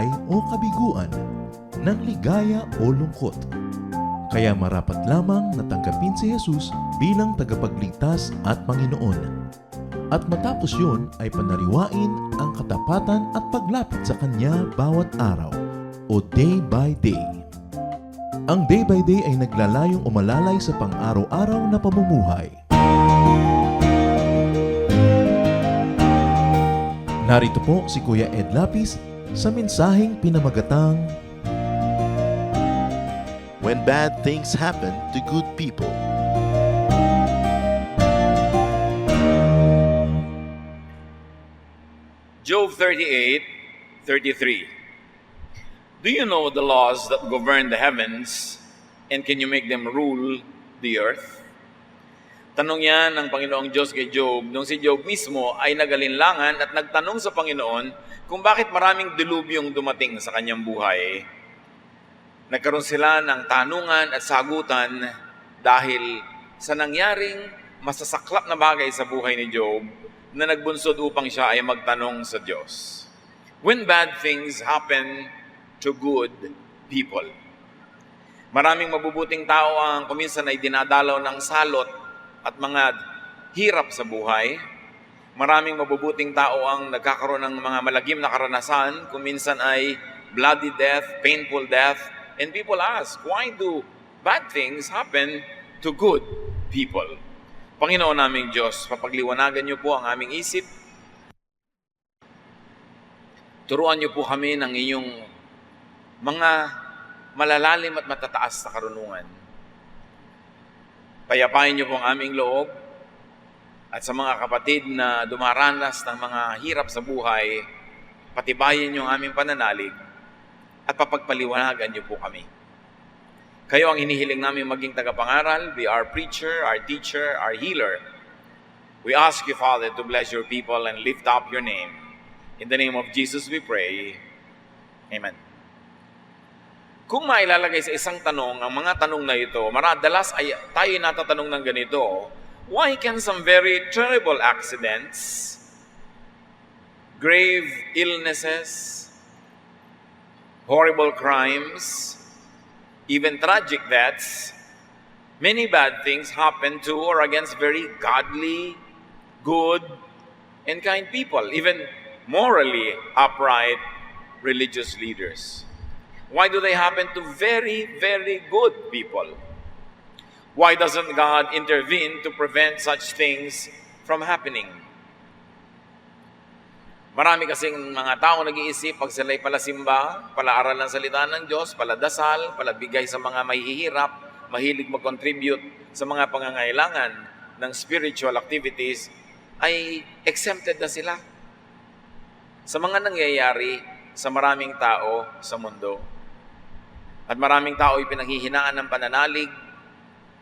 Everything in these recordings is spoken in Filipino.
buhay o kabiguan, ng ligaya o lungkot. Kaya marapat lamang na tanggapin si Jesus bilang tagapagligtas at Panginoon. At matapos yun ay panariwain ang katapatan at paglapit sa Kanya bawat araw o day by day. Ang day by day ay naglalayong umalalay sa pang-araw-araw na pamumuhay. Narito po si Kuya Ed Lapis sa mensaheng pinamagatang When bad things happen to good people. Job 38:33. Do you know the laws that govern the heavens, and can you make them rule the earth? Tanong yan ng Panginoong Diyos kay Job nung si Job mismo ay nagalinlangan at nagtanong sa Panginoon kung bakit maraming dilubyong dumating sa kanyang buhay. Nagkaroon sila ng tanungan at sagutan dahil sa nangyaring masasaklap na bagay sa buhay ni Job na nagbunsod upang siya ay magtanong sa Diyos. When bad things happen to good people. Maraming mabubuting tao ang kuminsan ay dinadalaw ng salot at mga hirap sa buhay. Maraming mabubuting tao ang nagkakaroon ng mga malagim na karanasan, kuminsan ay bloody death, painful death, and people ask, why do bad things happen to good people? Panginoon naming Diyos, papagliwanagan niyo po ang aming isip. Turuan niyo po kami ng inyong mga malalalim at matataas na karunungan. Payapain niyo po ang aming loob at sa mga kapatid na dumaranas ng mga hirap sa buhay, patibayin niyo ang aming pananalig at papagpaliwanagan niyo po kami. Kayo ang hinihiling namin maging tagapangaral, be our preacher, our teacher, our healer. We ask you, Father, to bless your people and lift up your name. In the name of Jesus we pray. Amen. Kung mailalagay sa isang tanong, ang mga tanong na ito, maradalas ay tayo natatanong ng ganito, why can some very terrible accidents, grave illnesses, horrible crimes, even tragic deaths, many bad things happen to or against very godly, good, and kind people, even morally upright religious leaders. Why do they happen to very, very good people? Why doesn't God intervene to prevent such things from happening? Marami kasing mga tao nag-iisip pag sila'y palasimba, palaaral ng salita ng Diyos, paladasal, palabigay sa mga mahihirap, mahilig mag-contribute sa mga pangangailangan ng spiritual activities, ay exempted na sila sa mga nangyayari sa maraming tao sa mundo. At maraming tao ay pinanghihinaan ng pananalig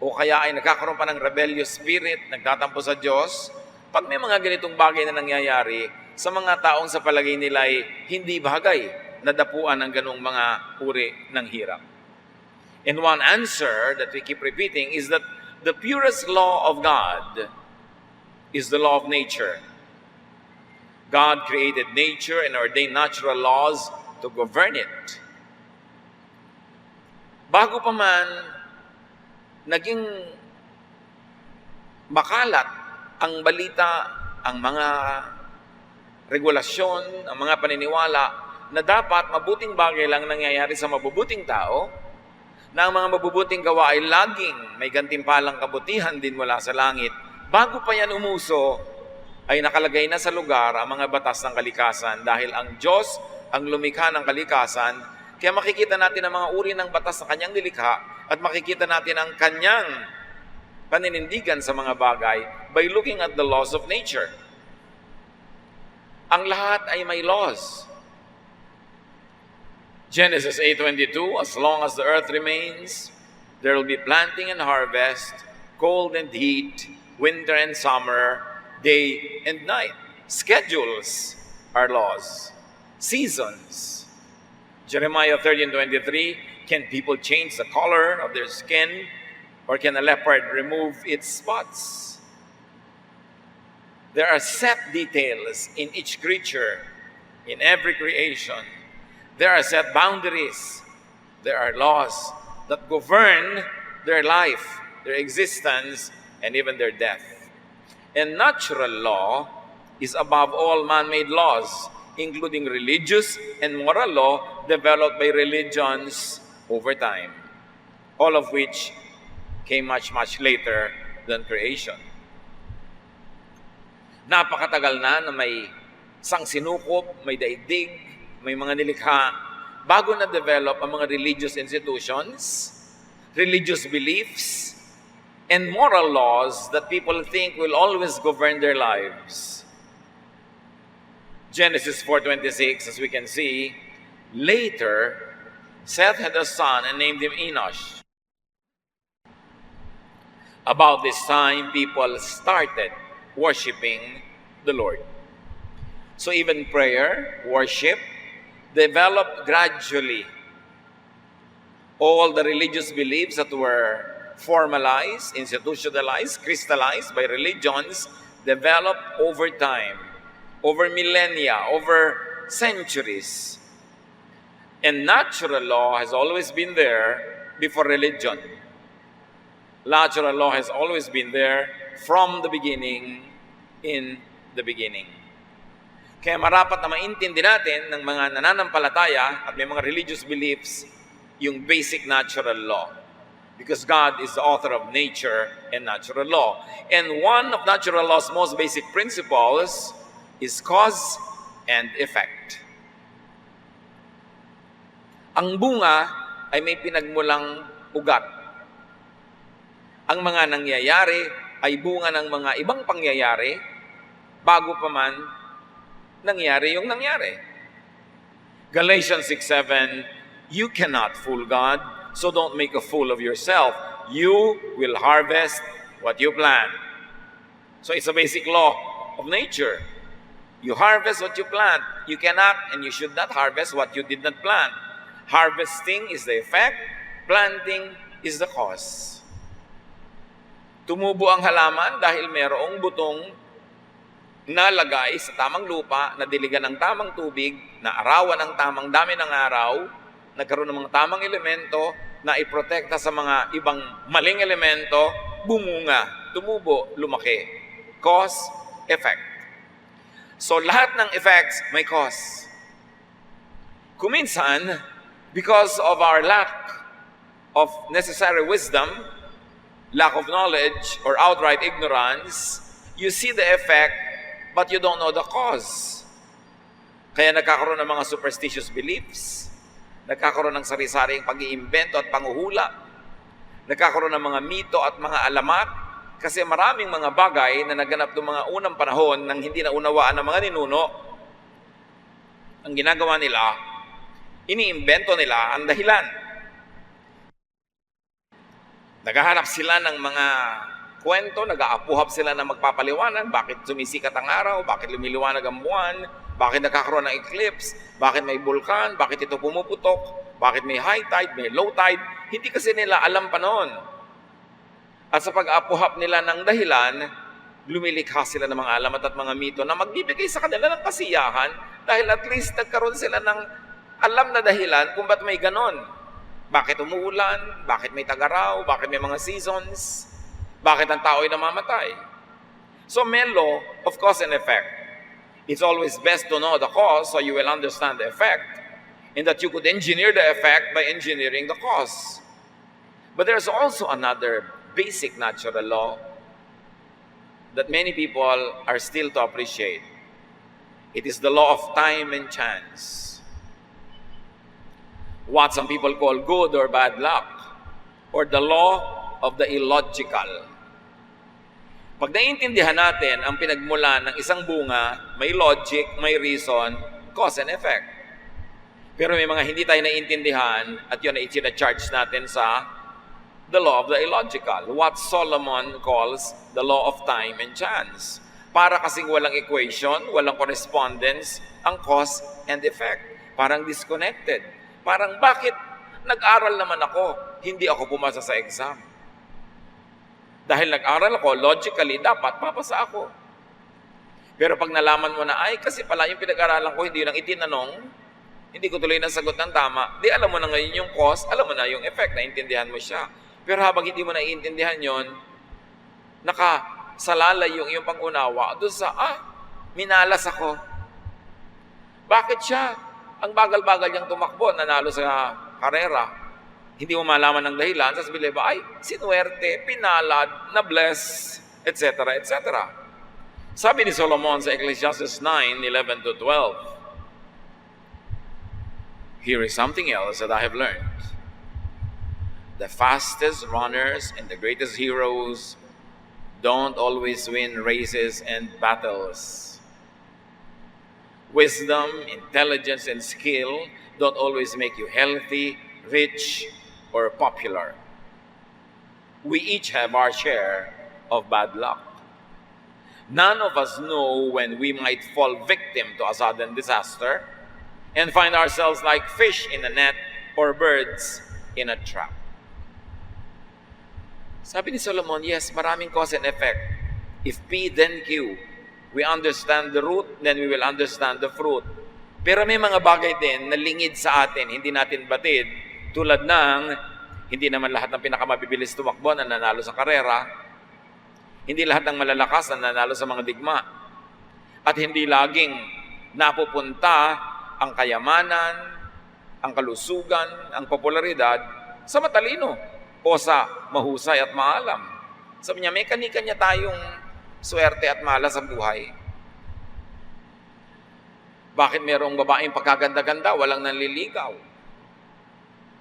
o kaya ay nagkakaroon pa ng rebellious spirit, nagtatampo sa Diyos. Pag may mga ganitong bagay na nangyayari, sa mga taong sa palagay nila ay hindi bagay na dapuan ng ganong mga uri ng hirap. And one answer that we keep repeating is that the purest law of God is the law of nature. God created nature and ordained natural laws to govern it. Bago pa man naging makalat ang balita, ang mga regulasyon, ang mga paniniwala na dapat mabuting bagay lang nangyayari sa mabubuting tao, na ang mga mabubuting gawa ay laging may gantimpalang kabutihan din mula sa langit. Bago pa yan umuso, ay nakalagay na sa lugar ang mga batas ng kalikasan dahil ang Diyos ang lumikha ng kalikasan. Kaya makikita natin ang mga uri ng batas na kanyang nilikha at makikita natin ang kanyang paninindigan sa mga bagay by looking at the laws of nature. Ang lahat ay may laws. Genesis 8:22, as long as the earth remains, there will be planting and harvest, cold and heat, winter and summer, day and night. Schedules are laws. Seasons. Jeremiah 13:23, can people change the color of their skin, or can a leopard remove its spots? There are set details in each creature, in every creation, There are set boundaries. There are laws that govern their life, their existence, and even their death. And natural law is above all man-made laws, including religious and moral law developed by religions over time, all of which came much, much later than creation. Napakatagal na may sangsinukob, may daigdig, may mga nilikha, bago na-develop ang mga religious institutions, religious beliefs, and moral laws that people think will always govern their lives. Genesis 4:26, as we can see, later, Seth had a son and named him Enosh. About this time, people started worshiping the Lord. So even prayer, worship, developed gradually. All the religious beliefs that were formalized, institutionalized, crystallized by religions, developed over time, over millennia, over centuries. And natural law has always been there before religion. Natural law has always been there from the beginning, in the beginning. Kaya marapat na maintindi natin ng mga nananampalataya at may mga religious beliefs yung basic natural law. Because God is the author of nature and natural law. And one of natural law's most basic principles is cause and effect. Ang bunga ay may pinagmulang ugat. Ang mga nangyayari ay bunga ng mga ibang pangyayari bago pa man nangyari yung nangyari. Galatians 6:7, you cannot fool God, so don't make a fool of yourself. You will harvest what you plant. So it's a basic law of nature. You harvest what you plant. You cannot and you should not harvest what you did not plant. Harvesting is the effect, planting is the cause. Tumubo ang halaman dahil mayroong butong nalagay sa tamang lupa, nadiligan ng tamang tubig, naarawan ng tamang dami ng araw, nagkaroon ng mga tamang elemento na iprotekta sa mga ibang maling elemento, bumunga, tumubo, lumaki. Cause, effect. So lahat ng effects may cause. Kuminsan, because of our lack of necessary wisdom, lack of knowledge, or outright ignorance, you see the effect, but you don't know the cause. Kaya nagkakaroon ng mga superstitious beliefs, nagkakaroon ng sari-saring pag-iimbento at panghuhula, nagkakaroon ng mga mito at mga alamat, kasi maraming mga bagay na naganap noong mga unang panahon nang hindi na unawaan ng mga ninuno. Ang ginagawa nila, iniimbento nila ang dahilan. Naghahanap sila ng mga kwento, nag-aapuhap sila na magpapaliwanag, bakit sumisikat ang araw, bakit lumiliwanag ang buwan, bakit nagkakaroon ng eclipse, bakit may bulkan, bakit ito pumuputok, bakit may high tide, may low tide. Hindi kasi nila alam pa noon. At sa pag-aapuhap nila ng dahilan, lumilikha sila ng mga alamat at mga mito na magbibigay sa kanila ng kasiyahan dahil at least nagkaroon sila ng alam na dahilan kung ba't may ganon. Bakit umuulan? Bakit may tagaraw? Bakit may mga seasons? Bakit ang tao ay namamatay? So may law of cause and effect. It's always best to know the cause so you will understand the effect, and that you could engineer the effect by engineering the cause. But there's also another basic natural law that many people are still to appreciate. It is the law of time and chance. What some people call good or bad luck, or the law of the illogical. Pag naiintindihan natin ang pinagmulan ng isang bunga, may logic, may reason, cause and effect. Pero may mga hindi tayo naiintindihan at yun ay itinacharge natin sa the law of the illogical, what Solomon calls the law of time and chance. Para kasing walang equation, walang correspondence, ang cause and effect. Parang disconnected. Parang bakit nag-aral naman ako, hindi ako pumasa sa exam? Dahil nag-aral ako, logically, dapat papasa ako. Pero pag nalaman mo na, ay, kasi pala yung pinag-aralan ko, hindi lang itinanong, hindi ko tuloy nasagot ng tama, di alam mo na ngayon yung cause, alam mo na yung effect, naintindihan mo siya. Pero habang hindi mo naiintindihan yon, nakasalalay yung iyong pangunawa doon sa, minalas ako. Bakit siya? Ang bagal-bagal niyang tumakbo, nanalo sa karera. Hindi mo malaman ng dahilan, sasabihin ba, ay, sinuwerte, pinalad, na-bless, etc., etc. Sabi ni Solomon sa Ecclesiastes 9:11-12, here is something else that I have learned. The fastest runners and the greatest heroes don't always win races and battles. Wisdom, intelligence, and skill don't always make you healthy, rich, or popular. We each have our share of bad luck. None of us know when we might fall victim to a sudden disaster and find ourselves like fish in a net or birds in a trap. Sabi ni Solomon, yes, maraming cause and effect. If P, then Q. We understand the root, then we will understand the fruit. Pero may mga bagay din na lingid sa atin, hindi natin batid, tulad ng, hindi naman lahat ng pinakamabibilis tumakbo na nanalo sa karera, hindi lahat ng malalakas na nanalo sa mga digma, at hindi laging napupunta ang kayamanan, ang kalusugan, ang popularidad sa matalino o sa mahusay at maalam. Sabi niya, may kanya-kanya tayong swerte at malas sa buhay. Bakit merong babaeng pagkaganda-ganda, walang nanliligaw?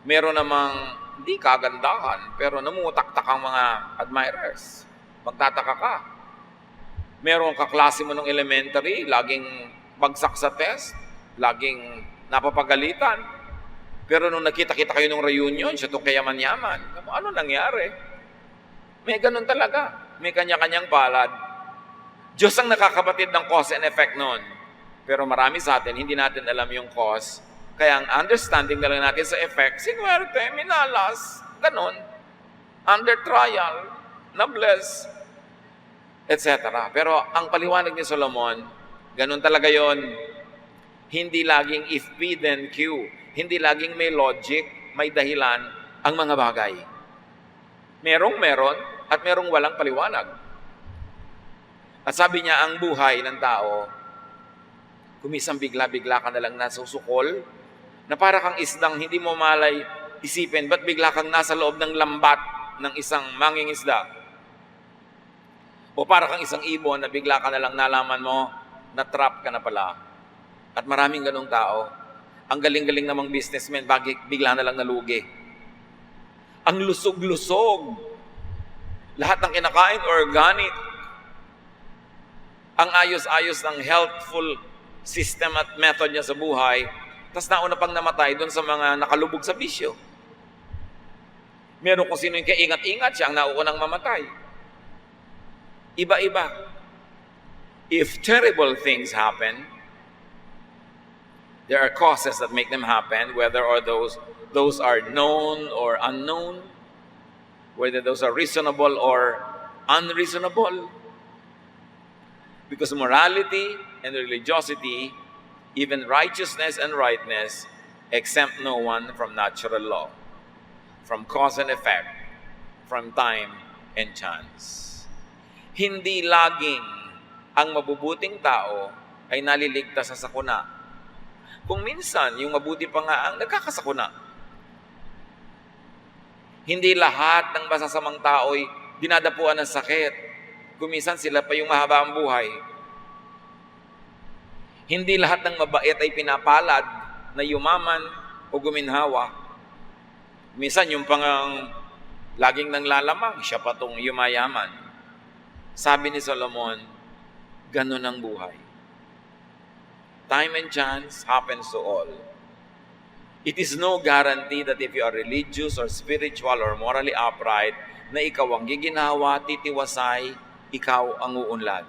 Meron namang hindi kagandahan, pero namutaktak ang mga admirers. Magtataka ka. Meron kaklase mo ng elementary, laging bagsak sa test, laging napapagalitan. Pero nung nakita-kita kayo ng reunion, siya to kayaman-yaman. Ano nangyari? May ganun talaga. May kanya-kanyang palad. Diyos ang nakakabatid ng cause and effect noon. Pero marami sa atin, hindi natin alam yung cause. Kaya ang understanding na lang natin sa effect, sinuwerte, minalas, ganun. Under trial, na-bless, etc. Pero ang paliwanag ni Solomon, ganun talaga yon. Hindi laging if P then Q. Hindi laging may logic, may dahilan ang mga bagay. Meron at merong walang paliwanag. At sabi niya, ang buhay ng tao, kumisang bigla-bigla ka na lang nasusukol, na para kang isdang hindi mo malay isipin, ba't bigla kang nasa loob ng lambat ng isang mangingisda? O para kang isang ibon na bigla ka na lang nalaman mo, na-trap ka na pala. At maraming ganong tao. Ang galing-galing namang businessman, bigla na lang nalugi. Ang lusog-lusog. Lahat ng kinakain, organic. Ang ayos-ayos ng healthful system at method niya sa buhay, tas nauna pang namatay doon sa mga nakalubog sa bisyo. Meron kung sino yung kaingat-ingat, siya ang nauunang mamatay. Iba-iba. If terrible things happen, there are causes that make them happen, whether or those are known or unknown, whether those are reasonable or unreasonable. Because morality and religiosity, even righteousness and rightness, exempt no one from natural law, from cause and effect, from time and chance. Hindi laging ang mabubuting tao ay naliligtas sa sakuna. Kung minsan, yung mabuti pa nga ang nagkakasakuna. Hindi lahat ng masasamang tao'y dinadapuan ng sakit. Kung minsan, sila pa yung mahaba ang buhay. Hindi lahat ng mabait ay pinapalad na yumaman o guminhawa. Minsan, yung pangang laging nang lalamang, siya pa tong yumayaman. Sabi ni Solomon, ganun ang buhay. Time and chance happens to all. It is no guarantee that if you are religious or spiritual or morally upright, na ikaw ang giginhawa, titiwasay, ikaw ang uunlad.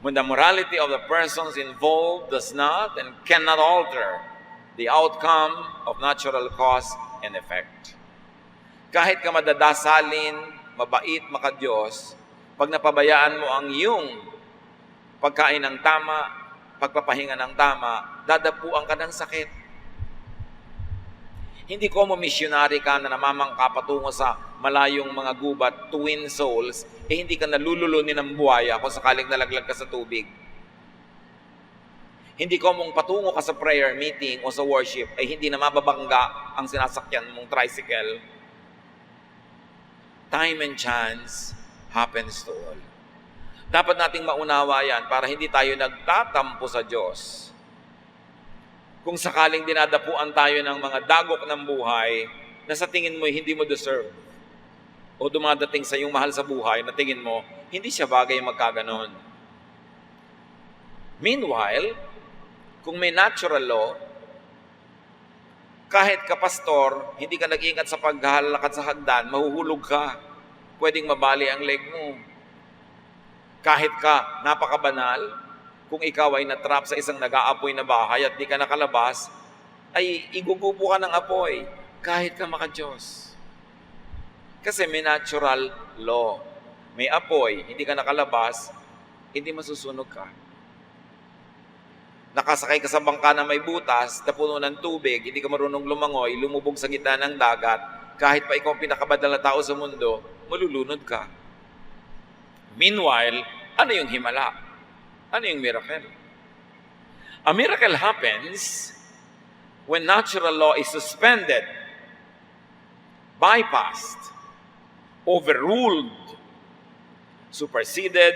When the morality of the persons involved does not and cannot alter the outcome of natural cause and effect. Kahit ka madadasalin, mabait, makadiyos, pag napabayaan mo ang iyong pagkain ng tama, pagpapahinga ng tama, dadapuan ka ng sakit. Hindi ko mo missionary ka na namamangka patungo sa malayong mga gubat, twin souls, hindi ka nalululunin ng buhaya kung sakaling nalaglag ka sa tubig. Hindi ko mong patungo ka sa prayer meeting o sa worship ay hindi na mababangga ang sinasakyan mong tricycle. Time and chance happens to all. Dapat nating maunawa yan para hindi tayo nagtatampo sa Diyos. Kung sakaling dinadapuan tayo ng mga dagok ng buhay na sa tingin mo hindi mo deserve o dumadating sa iyong mahal sa buhay na tingin mo hindi siya bagay magkaganon. Meanwhile, kung may natural law, kahit ka pastor, hindi ka nag-ingat sa paghalakad sa hagdan, mahuhulog ka. Pwedeng mabali ang leg mo. Kahit ka napakabanal, kung ikaw ay natrap sa isang nag-aapoy na bahay at di ka nakalabas, ay igugupo ka ng apoy kahit ka maka-Diyos. Kasi may natural law. May apoy, hindi ka nakalabas, hindi masusunog ka. Nakasakay ka sa bangka na may butas, na puno ng tubig, hindi ka marunong lumangoy, lumubog sa gitna ng dagat, kahit pa ikaw ang pinakabadal na tao sa mundo, malulunod ka. Meanwhile, ano yung himala? Ano yung miracle? A miracle happens when natural law is suspended, bypassed, overruled, superseded,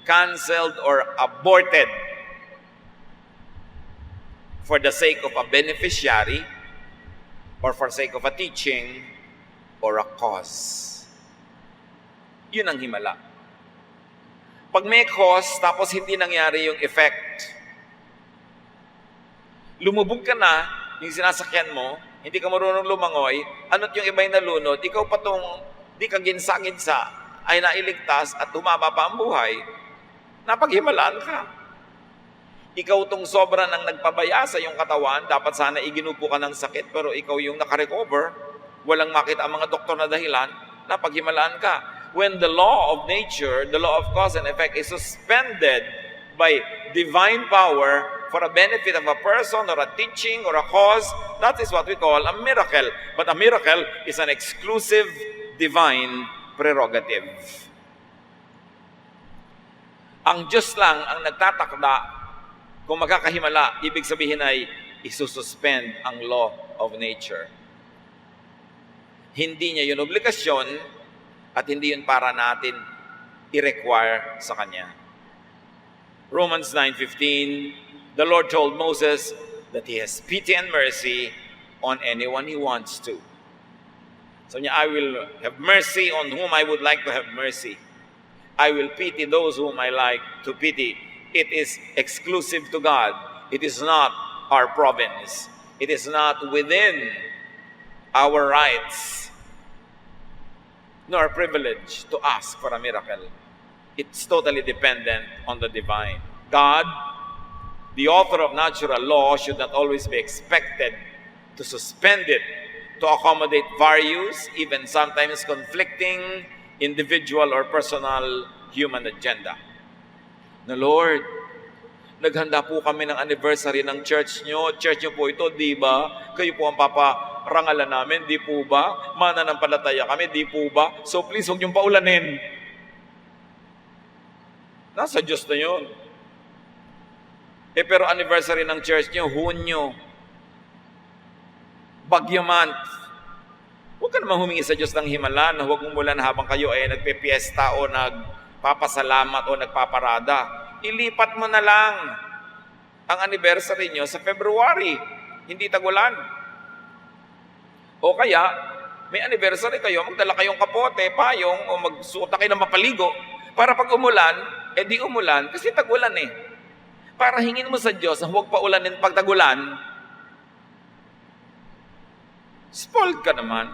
canceled, or aborted for the sake of a beneficiary or for sake of a teaching or a cause. Yun ang himala. Pag may cause, tapos hindi nangyari yung effect, lumubog ka na, yung sinasakyan mo, hindi ka marunong lumangoy, ano't yung iba'y nalunod, ikaw patong di ka ginsa-ginsa, ay nailigtas at humaba pa ang buhay, napaghimalaan ka. Ikaw tong sobra nang nagpabaya sa iyong katawan, dapat sana iginupo ka ng sakit, pero ikaw yung nakarecover, walang makita ang mga doktor na dahilan, napaghimalaan ka. When the law of nature, the law of cause and effect is suspended by divine power for a benefit of a person or a teaching or a cause, that is what we call a miracle. But a miracle is an exclusive divine prerogative. Ang Diyos lang ang nagtatakda. Kung magkakahimala, ibig sabihin ay isususpend ang law of nature. Hindi niya yun obligasyon at hindi yun para natin i-require sa Kanya. Romans 9:15, the Lord told Moses that He has pity and mercy on anyone He wants to. So niya, I will have mercy on whom I would like to have mercy. I will pity those whom I like to pity. It is exclusive to God. It is not our province. It is not within our rights nor privilege to ask for a miracle. It's totally dependent on the divine. God, the author of natural law, should not always be expected to suspend it to accommodate various, even sometimes conflicting, individual or personal human agenda. Na Lord, naghanda po kami ng anniversary ng church nyo. Church nyo po ito, di ba? Kayo po ang paparangalan namin, di po ba? Mananampalataya kami, di po ba? So please, huwag niyong paulanin. Nasa Diyos na yun. Pero anniversary ng church nyo, Hunyo. Bagyo month. Huwag ka naman humingi sa Diyos ng himala na huwag umulan habang kayo ay nagpipiesta o nagpapasalamat o nagpaparada. Ilipat mo na lang ang anniversary nyo sa February, hindi tagulan. O kaya, may anniversary kayo, magdala kayong kapote, payong, o magsuot na kayo ng mapaligo, para pag umulan, di umulan, kasi tagulan eh. Para hingin mo sa Diyos na huwag pa ulanin pag tagulan, spoiled ka naman.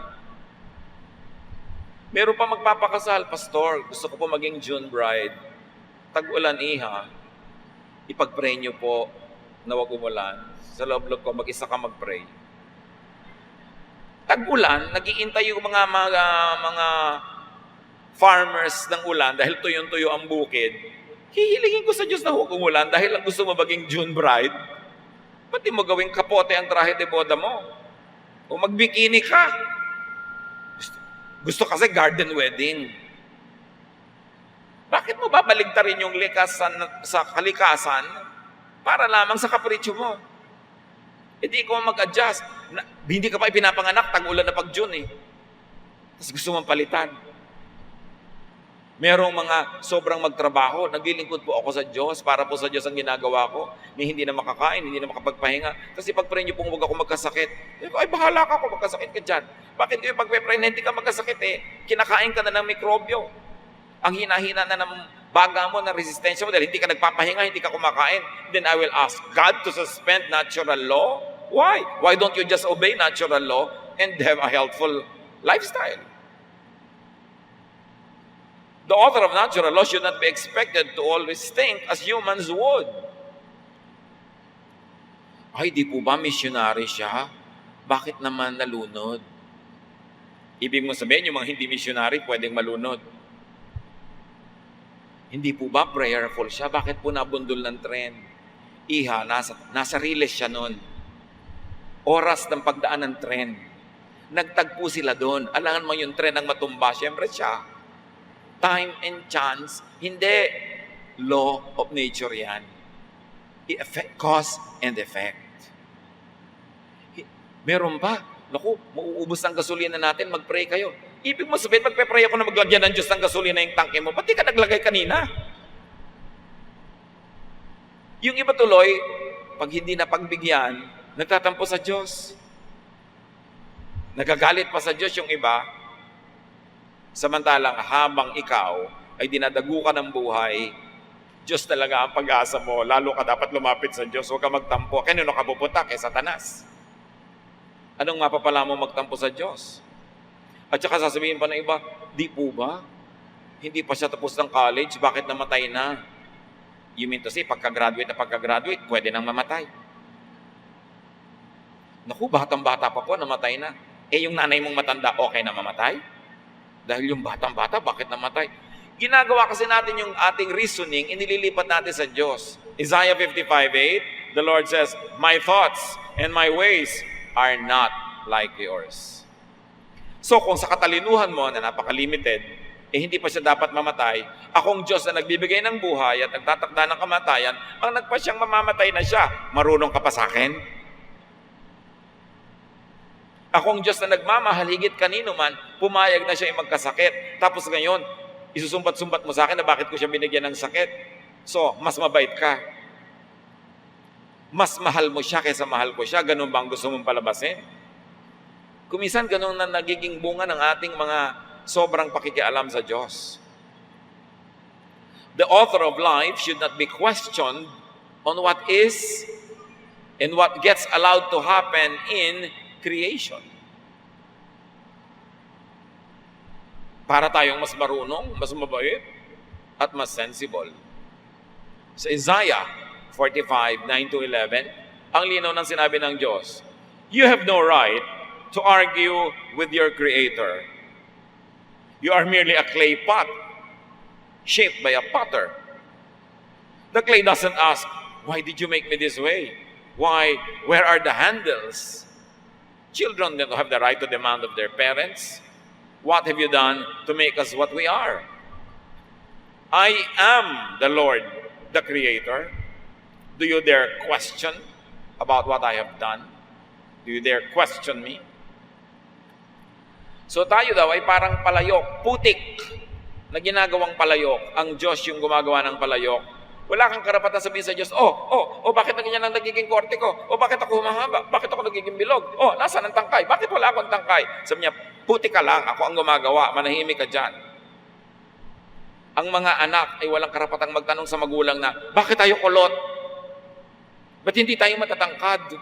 Meron pa magpapakasal, Pastor, gusto ko po maging June bride. Tag-ulan iha, ipag-pray niyo po na wag umulan. Sa loob-loob ko, mag-isa ka mag-pray. Tag-ulan, nag-iintay yung mga farmers ng ulan dahil tuyong-tuyo ang bukid. hihilingin ko sa Diyos na huwag umulan dahil lang gusto mo maging June bride. Ba't di mo gawing kapote ang trahe de boda mo? O magbikini ka? Gusto kasi garden wedding. Bakit mo babaligtarin yung likasan sa kalikasan para lamang sa kapritsyo mo? E di ko mag-adjust. Hindi ka pa ipinapanganak, tag-ulan na pag-June eh. Tapos gusto mong palitan. Merong mga sobrang magtrabaho, naglilingkod po ako sa Diyos, para po sa Diyos ang ginagawa ko, ni hindi na makakain, hindi na makapagpahinga. Kasi pag-pray niyo pong huwag ako magkasakit. Ay, bahala ka kung magkasakit ka dyan. Bakit kayo pag-pray na hindi ka magkasakit eh? Kinakain ka na ng mikrobyo. Ang hina-hina na ng baga mo, ng resistensya mo, dahil hindi ka nagpapahinga, hindi ka kumakain. Then I will ask God to suspend natural law. Why? Why don't you just obey natural law and have a healthful lifestyle? The author of natural law should not be expected to always think as humans would. Ay, di po ba missionary siya? Bakit naman nalunod? Ibig mo sabihin, yung mga hindi missionary pwedeng malunod. Hindi po ba prayerful siya? Bakit po nabundol ng trend? Iha, nasa riles siya noon. Oras ng pagdaan ng trend. Nagtagpo sila doon. Alangan mo yung trend ang matumba. Siyempre siya. Time and chance, hindi. Law of nature yan. Cause and effect. Meron ba? Naku, mauubos ang gasolina natin, mag-pray kayo. Ibig mo sabihin, magpe-pray ako na maglagyan ng Diyos ng gasolina yung tangke mo. Ba't di ka naglagay kanina? Yung iba tuloy, pag hindi na pagbigyan, nagtatampo sa Diyos. Nagagalit pa sa Diyos yung iba. Samantalang habang ikaw ay dinadago ka ng buhay, Diyos talaga ang pag-asa mo. Lalo ka dapat lumapit sa Diyos. Huwag ka magtampo. Kanino ka pupunta? Kay Satanas. Anong mapapala mo magtampo sa Diyos? At saka sasabihin pa ng iba, di po ba? Hindi pa siya tapos ng college, bakit namatay na? You mean to say, pagka-graduate, pwede nang mamatay. Naku, batang-bata pa po, namatay na. Eh, yung nanay mong matanda, okay na mamatay? Dahil yung batang-bata, bakit namatay? Ginagawa kasi natin yung ating reasoning, inililipat natin sa Diyos. Isaiah 55:8, the Lord says, my thoughts and my ways are not like yours. So kung sa katalinuhan mo na napaka-limited, hindi pa siya dapat mamatay, akong Diyos na nagbibigay ng buhay at nagtatakda ng kamatayan, ang nagpa siyang mamamatay na siya, marunong ka pa sa akin? Akong Diyos na nagmamahal higit kanino man, pumayag na siya yung magkasakit. Tapos ngayon, isusumbat-sumbat mo sa akin na bakit ko siya binigyan ng sakit. So, mas mabait ka. Mas mahal mo siya kaysa mahal ko siya. Ganun ba ang gusto mong palabasin? Kuminsan, ganun na nagiging bunga ng ating mga sobrang pakikialam sa Diyos. The author of life should not be questioned on what is and what gets allowed to happen in creation. Para tayong mas marunong, mas mabait, at mas sensible. Sa Isaiah 45:9-11, ang linaw ng sinabi ng Diyos, you have no right to argue with your Creator. You are merely a clay pot, shaped by a potter. The clay doesn't ask, why did you make me this way? Why, where are the handles? Children don't have the right to demand of their parents, what have you done to make us what we are? I am the Lord, the Creator. Do you dare question about what I have done? Do you dare question me? So tayo daw ay parang palayok, putik, na ginagawang palayok. Ang Diyos yung gumagawa ng palayok. Wala kang karapatan sabihin sa Diyos, bakit na ganyan ang nagiging korte ko? Bakit ako humahaba? Bakit ako nagiging bilog? Nasaan ang tangkay? Bakit wala akong tangkay? Sabi niya, puti ka lang, ako ang gumagawa, manahimik ka dyan. Ang mga anak ay walang karapatang magtanong sa magulang na, bakit tayo kulot? Ba't hindi tayo matatangkad?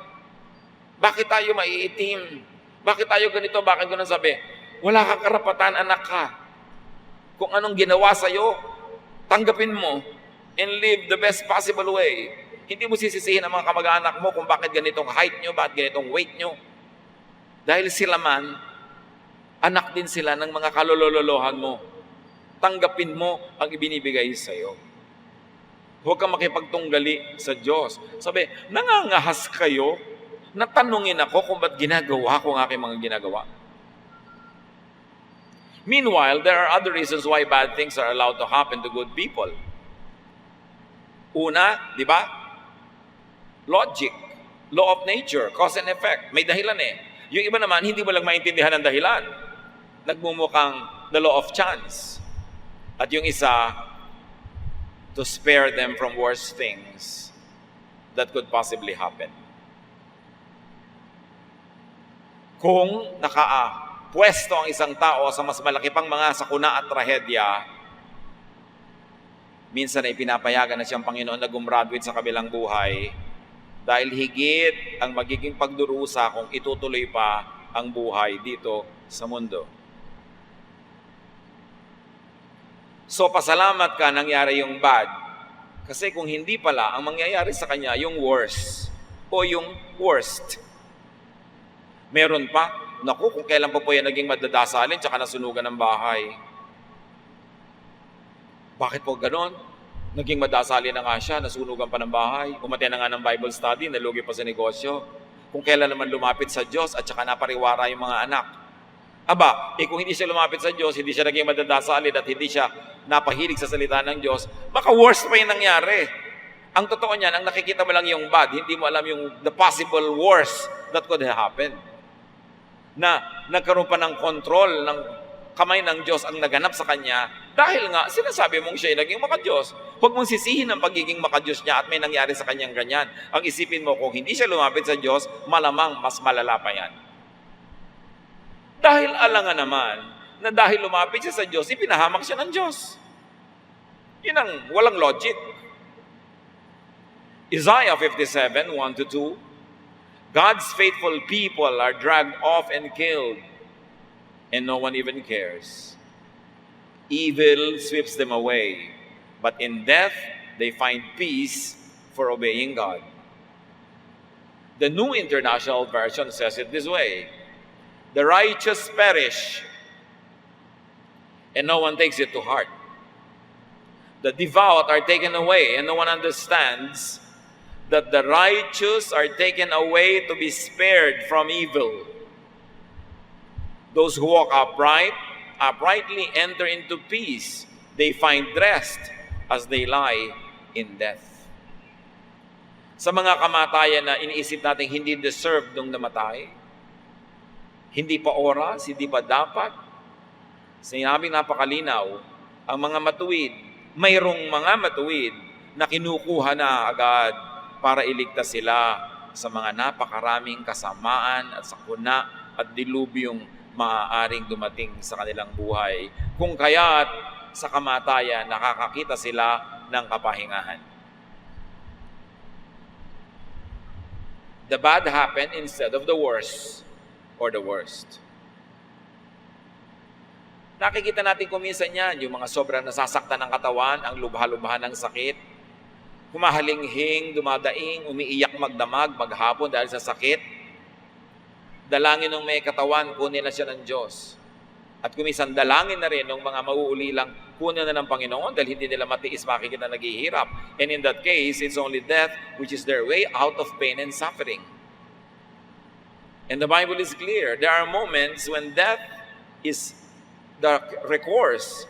Bakit tayo maiitim? Bakit tayo ganito? Bakit ganun sabi? Wala kang karapatan, anak ka. Kung anong ginawa sa'yo, tanggapin mo and live the best possible way. Hindi mo sisisihin ang mga kamag-anak mo kung bakit ganitong height nyo, bakit ganitong weight nyo. Dahil sila man, anak din sila ng mga kalololohan mo. Tanggapin mo ang ibinibigay sa'yo. Huwag kang makipagtunggali sa Diyos. Sabi, nangangahas kayo na tanungin ako kung ba't ginagawa ko ang aking mga ginagawa. Meanwhile, there are other reasons why bad things are allowed to happen to good people. Una, di ba? Logic, law of nature, cause and effect. May dahilan eh. Yung iba naman, hindi mo lang maintindihan ang dahilan. Nagmumukhang the law of chance. At yung isa, to spare them from worse things that could possibly happen. Kung nakapwesto ang isang tao sa mas malaki pang mga sakuna at trahedya, minsan ay pinapayagan na siyang Panginoon na gumraduate sa kabilang buhay dahil higit ang magiging pagdurusa kung itutuloy pa ang buhay dito sa mundo. So pasalamat ka nangyari yung bad. Kasi kung hindi pala, ang mangyayari sa kanya yung worse o yung worst. Meron pa, naku, kung kailan pa po yan naging madadasalin tsaka nasunugan ng bahay. Bakit po ganon? Naging madasalin na nga siya, nasunugan pa ng bahay. Umatyan na nga ng Bible study, nalugi pa sa negosyo. Kung kailan naman lumapit sa Diyos at saka napariwara yung mga anak. Aba, kung hindi siya lumapit sa Diyos, hindi siya naging madadasalin at hindi siya napahilig sa salita ng Diyos, baka worse pa yung nangyari. Ang totoo niyan, ang nakikita mo lang yung bad, hindi mo alam yung the possible worse that could happen. Na nagkaroon pa ng control ng kamay ng Diyos ang naganap sa kanya dahil nga sinasabi mong siya ay naging makadiyos. Huwag mong sisihin ang pagiging makadiyos niya at may nangyari sa kanyang ganyan. Ang isipin mo, kung hindi siya lumapit sa Diyos, malamang mas malala pa yan. Dahil alangan naman na dahil lumapit siya sa Diyos, ipinahamak siya ng Diyos. Yun ang walang logic. Isaiah 57, 1-2, God's faithful people are dragged off and killed, and no one even cares. Evil sweeps them away, but in death they find peace for obeying God. The New International Version says it this way: the righteous perish, and no one takes it to heart. The devout are taken away, and no one understands that the righteous are taken away to be spared from evil. Those who walk uprightly enter into peace. They find rest as they lie in death. Sa mga kamatayan na iniisip natin hindi deserve nung namatay, hindi pa oras, hindi pa dapat, sinabing napakalinaw, ang mga matuwid, mayroong mga matuwid na kinukuha na agad para iligtas sila sa mga napakaraming kasamaan at sakuna at dilubyong maaaring dumating sa kanilang buhay. Kung kaya't sa kamatayan, nakakakita sila ng kapahingahan. The bad happened instead of the worse or the worst. Nakikita natin kuminsan yan, yung mga sobrang nasasaktan ng katawan, ang lubha-lubha ng sakit, humahalinghing, dumadaing, umiiyak magdamag, maghapon dahil sa sakit. Dalangin ng may katawan, kunin na siya ng Diyos. At kumisan dalangin na rin ng mga mauulilang, kunin na ng Panginoon dahil hindi nila matiis makikita naghihirap. And in that case, it's only death which is their way out of pain and suffering. And the Bible is clear. There are moments when death is the recourse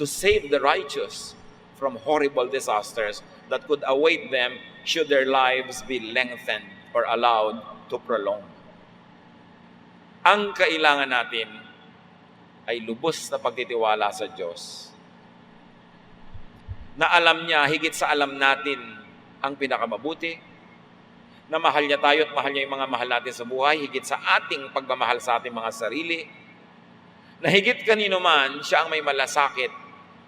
to save the righteous from horrible disasters that could await them should their lives be lengthened or allowed to prolong. Ang kailangan natin ay lubos na pagtitiwala sa Diyos. Na alam niya, higit sa alam natin, ang pinakamabuti, na mahal niya tayo at mahal niya yung mga mahal natin sa buhay, higit sa ating pagmamahal sa ating mga sarili, na higit kanino man, siya ang may malasakit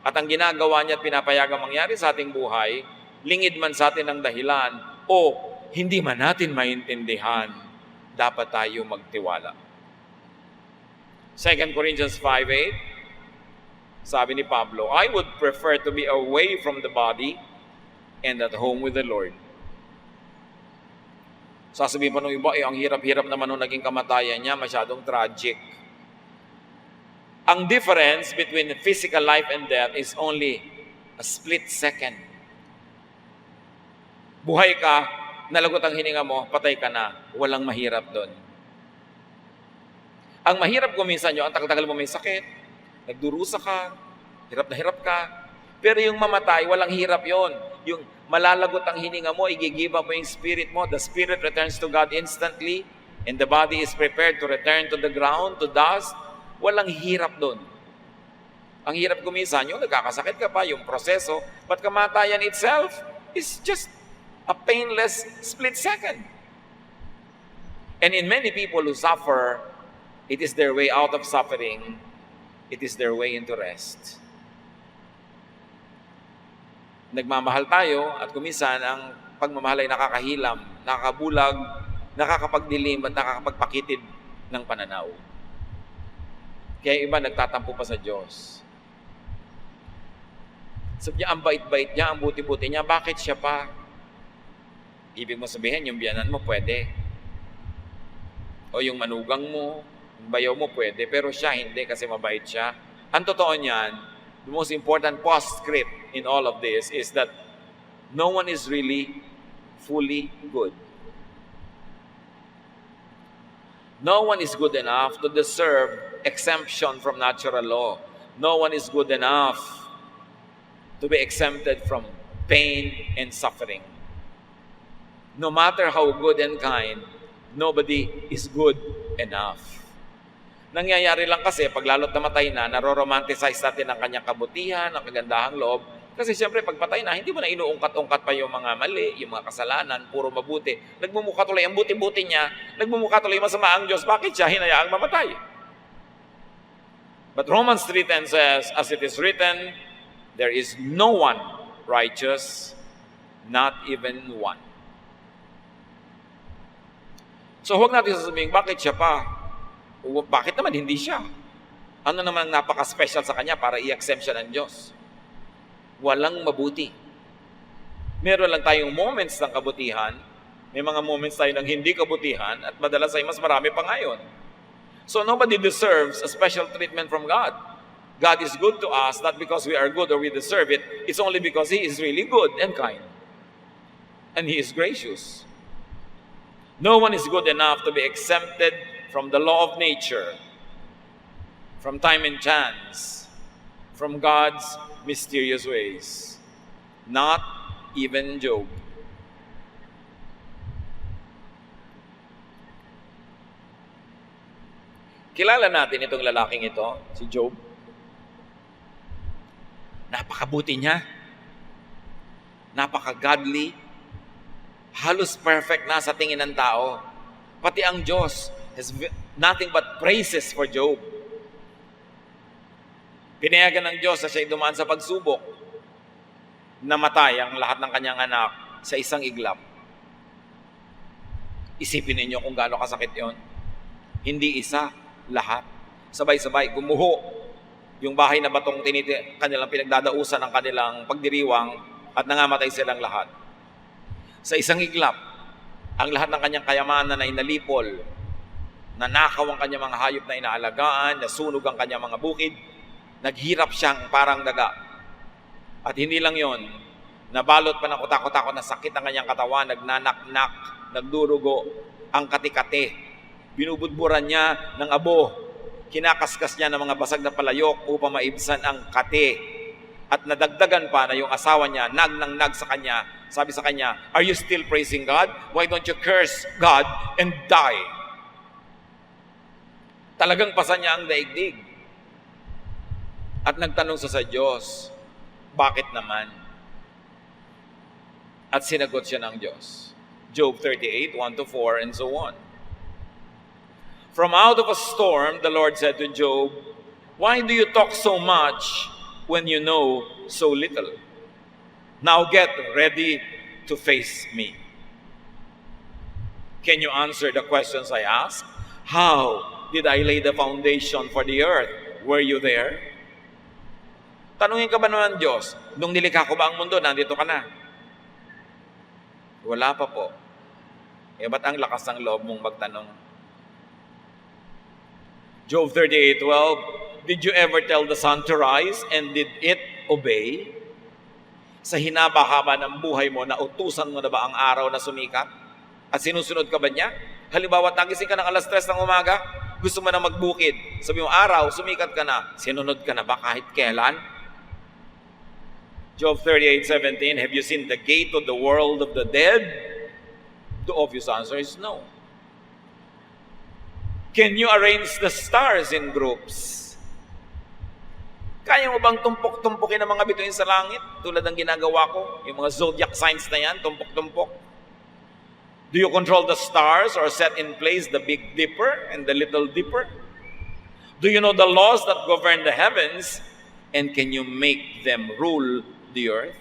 at ang ginagawa niya at pinapayagang mangyari sa ating buhay, lingid man sa atin ang dahilan o hindi man natin maintindihan, dapat tayo magtiwala. 2 Corinthians 5:8, sabi ni Pablo, I would prefer to be away from the body and at home with the Lord. Sasabihin pa ng iba, ang hirap-hirap naman nung naging kamatayan niya, masyadong tragic. Ang difference between physical life and death is only a split second. Buhay ka, nalagot ang hininga mo, patay ka na. Walang mahirap doon. Ang mahirap kung minsan ang tagal-tagal mo may sakit, nagdurusa ka, hirap na hirap ka. Pero yung mamatay, walang hirap yon. Yung malalagot ang hininga mo, i-give up mo yung spirit mo. The spirit returns to God instantly, and the body is prepared to return to the ground, to dust. Walang hirap doon. Ang hirap kuminsan, yung nagkakasakit ka pa, yung proseso, but kamatayan itself is just a painless split second. And in many people who suffer, it is their way out of suffering. It is their way into rest. Nagmamahal tayo at kuminsan ang pagmamahal ay nakakahilam, nakakabulag, nakakapagdilim at nakakapagpakitid ng pananaw. Kaya iba nagtatampo pa sa Diyos. Sabi niya, ang bait-bait niya, ang buti-buti niya, bakit siya pa? Ibig mo sabihin, yung biyanan mo pwede. O yung manugang mo, yung bayaw mo pwede, pero siya hindi kasi mabait siya. Ang totoo niyan, the most important postscript in all of this is that no one is really fully good. No one is good enough to deserve exemption from natural law. No one is good enough to be exempted from pain and suffering. No matter how good and kind, nobody is good enough. Nangyayari lang kasi, pag lalo't namatay na, naroromanticize natin ang kanyang kabutihan, ang kagandahang loob. Kasi siyempre, pag patay na, hindi mo na inuungkat-ungkat pa yung mga mali, yung mga kasalanan, puro mabuti. Nagmumukha tuloy ang buti-buti niya, nagmumukha tuloy masama ang Diyos. Bakit siya hinayaang mamatay? But Romans 3:10 says, as it is written, there is no one righteous, not even one. So huwag natin sasabihin, bakit siya pa? Bakit naman hindi siya? Ano naman ang napaka-special sa kanya para i-exempt siya ng Diyos? Walang mabuti. Meron lang tayong moments ng kabutihan, may mga moments tayo ng hindi kabutihan, at madalas ay mas marami pa ngayon. So nobody deserves a special treatment from God. God is good to us, not because we are good or we deserve it. It's only because He is really good and kind. And He is gracious. No one is good enough to be exempted from the law of nature, from time and chance, from God's mysterious ways. Not even Job. Kilala natin itong lalaking ito, si Job. Napakabuti niya. Napaka-godly. Halos perfect na sa tingin ng tao. Pati ang Diyos has nothing but praises for Job. Pinayagan ng Diyos na siya'y dumaan sa pagsubok. Namatay ang lahat ng kanyang anak sa isang iglap. Isipin ninyo kung gaano kasakit yon. Hindi isa, lahat. Sabay-sabay, gumuho yung bahay na batong kanilang pinagdadausan ng kanilang pagdiriwang at nangamatay silang lahat. Sa isang iglap, ang lahat ng kanyang kayamanan ay nalipol, nanakaw ang kanyang mga hayop na inaalagaan, nasunog ang kanyang mga bukid, naghirap siyang parang daga. At hindi lang yon, nabalot pa ng kutakot-takot na sakit ang kanyang katawan, nagnanak-nak, nagdurugo, ang kati-kati. Binubudburan niya ng abo, kinakaskas niya ng mga basag na palayok upang maibsan ang kati. At nadagdagan pa na yung asawa niya, nag sa kanya, sabi sa kanya, are you still praising God? Why don't you curse God and die? Talagang pasan niya ang daigdig. At nagtanong sa Diyos, bakit naman? At sinagot siya ng Diyos. Job 38, 1-4, and so on. From out of a storm, the Lord said to Job, why do you talk so much when you know so little? Now get ready to face me. Can you answer the questions I ask? How did I lay the foundation for the earth? Were you there? Tanungin ka ba naman, Diyos, nung nilikha ko ba ang mundo, nandito ka na? Wala pa po. Eh, ba't ang lakas ng loob mong magtanong? Job 38:12, did you ever tell the sun to rise and did it obey? Sa hinaba-haba ng buhay mo, nautusan mo na ba ang araw na sumikat? At sinusunod ka ba niya? Halimbawa, nagising ka ng alas 3 ng umaga, gusto mo na magbukid. Sabi mo, araw, sumikat ka na. Sinunod ka na ba kahit kailan? Job 38:17, have you seen the gate of the world of the dead? The obvious answer is no. Can you arrange the stars in groups? Kaya mo bang tumpok-tumpokin ang mga bituin sa langit? Tulad ng ginagawa ko, yung mga zodiac signs na yan, tumpok-tumpok. Do you control the stars or set in place the Big Dipper and the Little Dipper? Do you know the laws that govern the heavens? And can you make them rule the earth?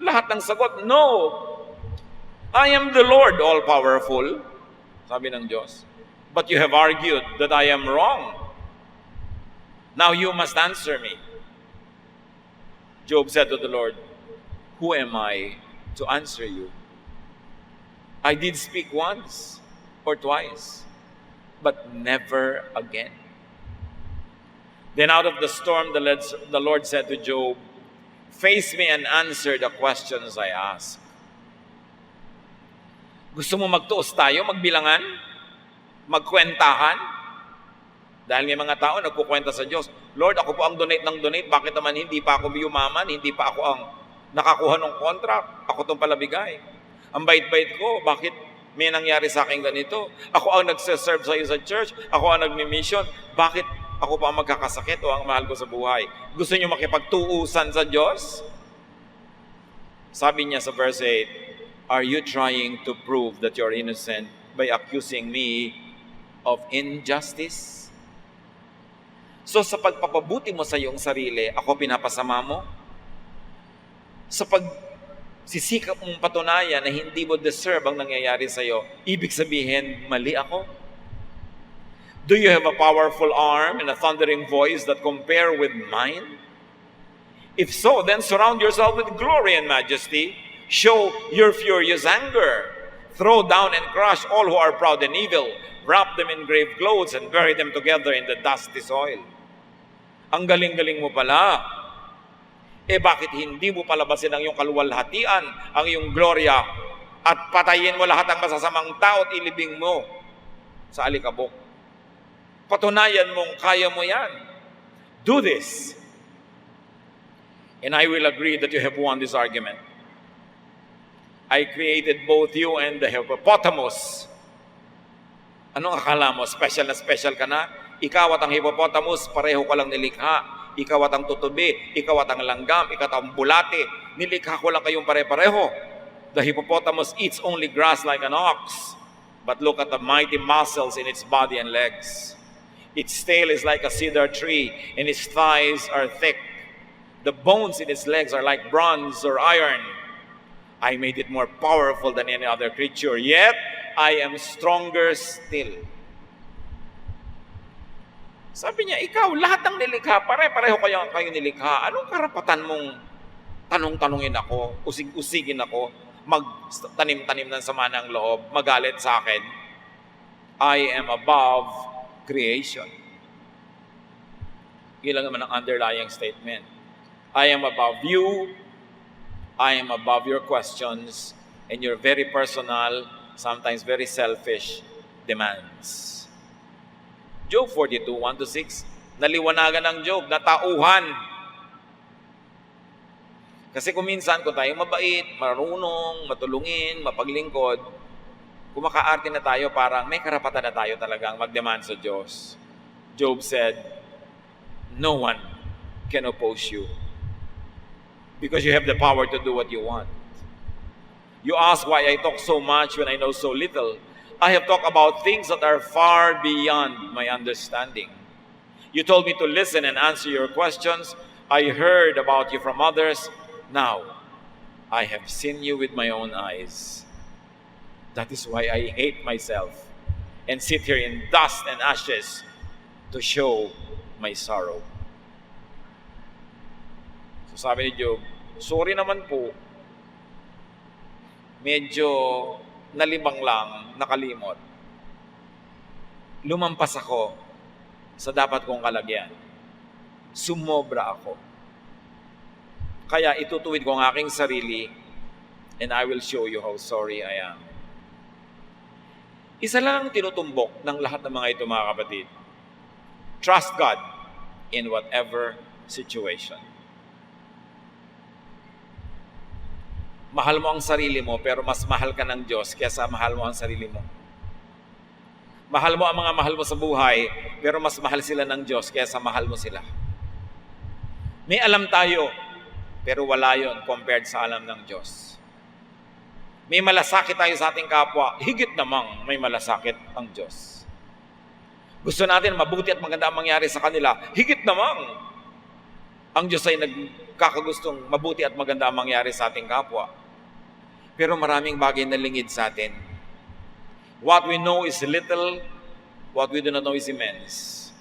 Lahat ng sagot, no. I am the Lord all-powerful, sabi ng Diyos. But you have argued that I am wrong. Now you must answer me. Job said to the Lord, who am I to answer you? I did speak once or twice, but never again. Then out of the storm, the Lord said to Job, face me and answer the questions I ask. Gusto mo magtuos tayo, magbilangan? Magkwentahan? Dahil may mga tao nagkukwenta sa Diyos, Lord, ako po ang donate ng donate, bakit naman hindi pa ako yumaman, hindi pa ako ang nakakuha ng contract, ako itong palabigay. Ang bait-bait ko, bakit may nangyari sa akin ganito? Ako ang nagsiserve sa iyo sa church, ako ang nagmi-mission, bakit ako pa ang magkakasakit o ang mahal ko sa buhay? Gusto niyo makipagtuusan sa Diyos? Sabi niya sa verse 8, are you trying to prove that you're innocent by accusing me of injustice? So sa pagpapabuti mo sa iyong sarili, ako pinapasama mo? Sa pagsisikap mong patunayan na hindi mo deserve ang nangyayari sa iyo, ibig sabihin, mali ako? Do you have a powerful arm and a thundering voice that compare with mine? If so, then surround yourself with glory and majesty. Show your furious anger. Throw down and crush all who are proud and evil. Wrap them in grave clothes and bury them together in the dusty soil. Ang galing-galing mo pala. Bakit hindi mo palabasin ang iyong kaluwalhatian, ang iyong gloria, at patayin mo lahat ng masasamang tao at ilibing mo sa alikabok? Patunayan mong kaya mo yan. Do this. And I will agree that you have won this argument. I created both you and the hippopotamus. Anong akala mo? Special na special ka na? Ikaw at ang hippopotamus, pareho ka lang nilikha. Ikaw at ang tutubi, ikaw at ang langgam, ikaw at ang bulate. Nilikha ko lang kayong pare-pareho. The hippopotamus eats only grass like an ox. But look at the mighty muscles in its body and legs. Its tail is like a cedar tree, and its thighs are thick. The bones in its legs are like bronze or iron. I made it more powerful than any other creature, yet I am stronger still. Sabi niya, ikaw, lahat ng nilikha, pare-pareho kayo nilikha. Anong karapatan mong tanong-tanungin ako, usig-usigin ako, magtanim-tanim ng sama ng loob, magalit sa akin? I am above creation. Yun lang naman ang underlying statement. I am above you, I am above your questions, and your very personal, sometimes very selfish demands. Job 42, 1-6, naliwanagan ng Job, natauhan. Kasi kung minsan, kung tayo mabait, marunong, matulungin, mapaglingkod, kumakaarte na tayo, parang may karapatan na tayo talagang mag-demand sa Diyos. Job said, no one can oppose you because you have the power to do what you want. You ask why I talk so much when I know so little. I have talked about things that are far beyond my understanding. You told me to listen and answer your questions. I heard about you from others. Now, I have seen you with my own eyes. That is why I hate myself and sit here in dust and ashes to show my sorrow. So sabi ni Job, sorry naman po. Medyo nalibang lang, nakalimot. Lumampas ako sa dapat kong kalagyan. Sumobra ako. Kaya itutuwid ko ang aking sarili and I will show you how sorry I am. Isa lang ang tinutumbok ng lahat ng mga ito, mga kapatid. Trust God in whatever situation. Mahal mo ang sarili mo, pero mas mahal ka ng Diyos kaysa mahal mo ang sarili mo. Mahal mo ang mga mahal mo sa buhay, pero mas mahal sila ng Diyos kaysa mahal mo sila. May alam tayo, pero wala yon compared sa alam ng Diyos. May malasakit tayo sa ating kapwa, higit namang may malasakit ang Diyos. Gusto natin mabuti at maganda ang mangyari sa kanila, higit namang ang Diyos ay nagkakagustong mabuti at maganda ang mangyari sa ating kapwa. Pero maraming bagay na lingid sa atin. What we know is little, what we do not know is immense.